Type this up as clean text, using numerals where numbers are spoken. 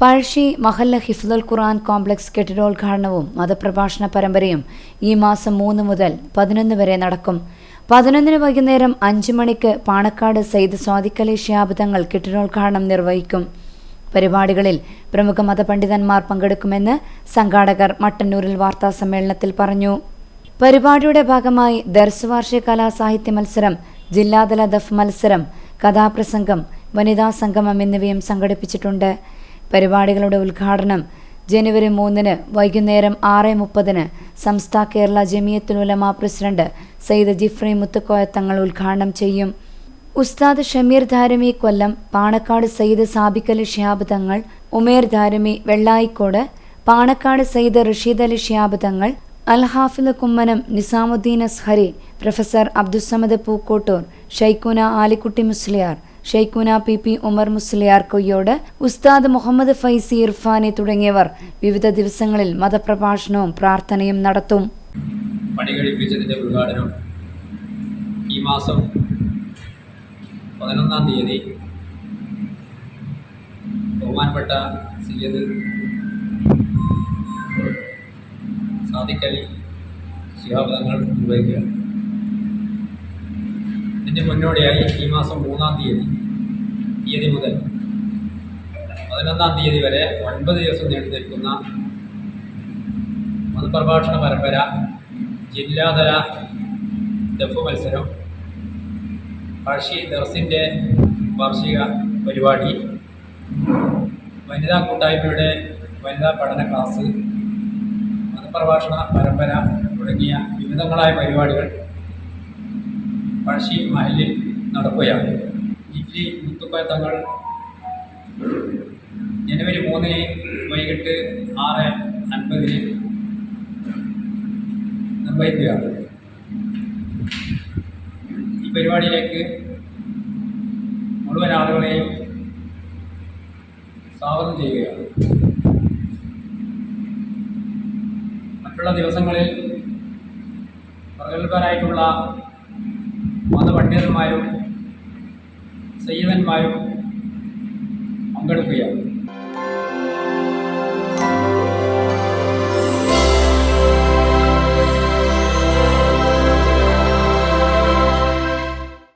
പഴശ്ശി മഹല്ല ഹിഫ്ദുൽ ഖുർആൻ complex കെട്ടിടോദ്ഘാടനവും മതപ്രഭാഷണ പരമ്പരയും ഈ മാസം 3 മുതൽ 11 വരെ നടക്കും. 11 വൈകുന്നേരം 5 മണിക്ക് പാണക്കാട് സയ്യിദ് സ്വാദിഖ് അലി ശിഹാബ് തങ്ങൾ കെട്ടിടോദ്ഘാടനം നിർവഹിക്കും. പരിപാടികളിൽ പ്രമുഖ മതപണ്ഡിതന്മാർ പങ്കെടുക്കുമെന്ന് സംഘാടകർ മട്ടന്നൂരിൽ വാർത്താസമ്മേളനത്തിൽ പറഞ്ഞു. പരിപാടിയുടെ ഭാഗമായി ദർസ് വാർഷിക കലാസാഹിത്യ മത്സരം, ജില്ലാതല ദഫ് മത്സരം, കഥാപ്രസംഗം, വനിതാ സംഗമം എന്നിവയും സംഘടിപ്പിച്ചിട്ടുണ്ട്. പരിപാടികളുടെ ഉദ്ഘാടനം ജനുവരി 3 വൈകുന്നേരം 6:30 സംസ്ഥാന കേരള ജമിയത്തുൽ ഉലമ പ്രസിഡന്റ് സയ്യിദ് ജിഫ്രി മുത്തുക്കോയ തങ്ങൾ ഉദ്ഘാടനം ചെയ്യും. ഉസ്താദ് ഷമീർ ധാരമി കൊല്ലം, പാണക്കാട് സയ്യിദ് സാബിഖ് അലി ശിഹാബ് തങ്ങൾ, ഉമേർ ധാരമി വെള്ളായിക്കോട്, പാണക്കാട് സയ്യിദ് റഷീദ് അലി ശിഹാബ് തങ്ങൾ, അൽ ഹാഫിദ് കുമ്മനം, നിസാമുദ്ദീൻ അസ്ഹരി, പ്രൊഫസർ അബ്ദുസ്സമദ് പൂക്കോട്ടൂർ, ഷൈഖുന ആലിക്കുട്ടി മുസ്ലിയാർ, ഷൈഖുന പി ഉമർ മുസ്ലിയാർ കൊയ്യോട്, ഉസ്താദ് മുഹമ്മദ് ഫൈസി ഇർഫാനി തുടങ്ങിയവർ വിവിധ ദിവസങ്ങളിൽ മതപ്രഭാഷണവും പ്രാർത്ഥനയും നടത്തും. പണി കഴിപ്പിച്ചതിൻ്റെ ഉദ്ഘാടനം ഈ മാസം 11-ാം തീയതി ബഹുമാനപ്പെട്ട സയ്യിദ് സാദിഖ് അലി ശിഹാബ് തങ്ങൾ നിർവഹിക്കുകയാണ്. ഇതിൻ്റെ മുന്നോടിയായി ഈ മാസം 3-ാം തീയതി മുതൽ 11-ാം തീയതി വരെ 9 ദിവസം നീണ്ടു നിൽക്കുന്ന മതപ്രഭാഷണ പരമ്പര, ജില്ലാതല ദഫ് മത്സരം, പഴശ്ശി ദർസിൻ്റെ വാർഷിക പരിപാടി, വനിതാ കൂട്ടായ്മയുടെ വനിതാ പഠന ക്ലാസ്, മതപ്രഭാഷണ പരമ്പര തുടങ്ങിയ വിവിധങ്ങളായ പരിപാടികൾ പഴശ്ശി മഹല്ലിൽ നടക്കുകയാണ്. ജിഫ്രി മുത്തുക്കോയ തങ്ങൾ ജനുവരി 3 വൈകിട്ട് 6:50 നിർവഹിക്കുകയാണ്. ഈ പരിപാടിയിലേക്ക് മുഴുവൻ ആളുകളെയും സ്വാഗതം ചെയ്യുകയാണ്. മറ്റുള്ള ദിവസങ്ങളിൽ പ്രഗത്ഭരായിട്ടുള്ള മതപണ്ഡിതന്മാരും സയ്യിദന്മാരും പങ്കെടുക്കുകയാണ്.